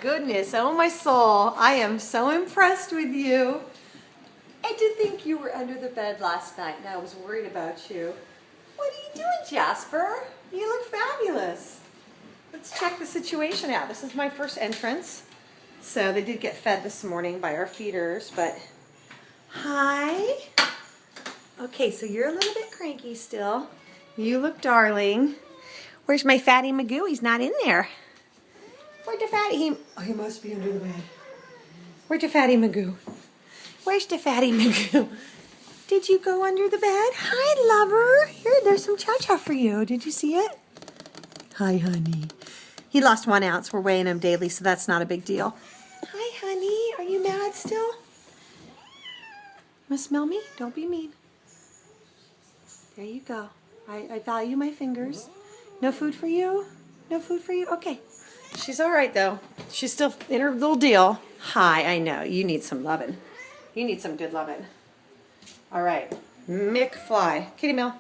goodness, oh my soul. I am so impressed with you. I did think you were under the bed last night and I was worried about you. What are you doing, Jasper? You look fabulous. Let's check the situation out. This is my first entrance. So they did get fed this morning by our feeders, but hi. Okay, so you're a little bit cranky still. You look darling. Where's my fatty Magoo? He's not in there. Where's the fatty? He must be under the bed. Where's the fatty Magoo? Where's the fatty Magoo? Did you go under the bed? Hi, lover. Here, there's some cha-cha for you. Did you see it? Hi, honey. He lost 1 ounce. We're weighing him daily, so that's not a big deal. Hi, honey. Are you mad still? Want to smell me? Don't be mean. There you go. I value my fingers. No food for you? No food for you? Okay. She's all right, though. She's still in her little deal. Hi, I know. You need some loving. You need some good loving. All right. McFly. Kitty Mill.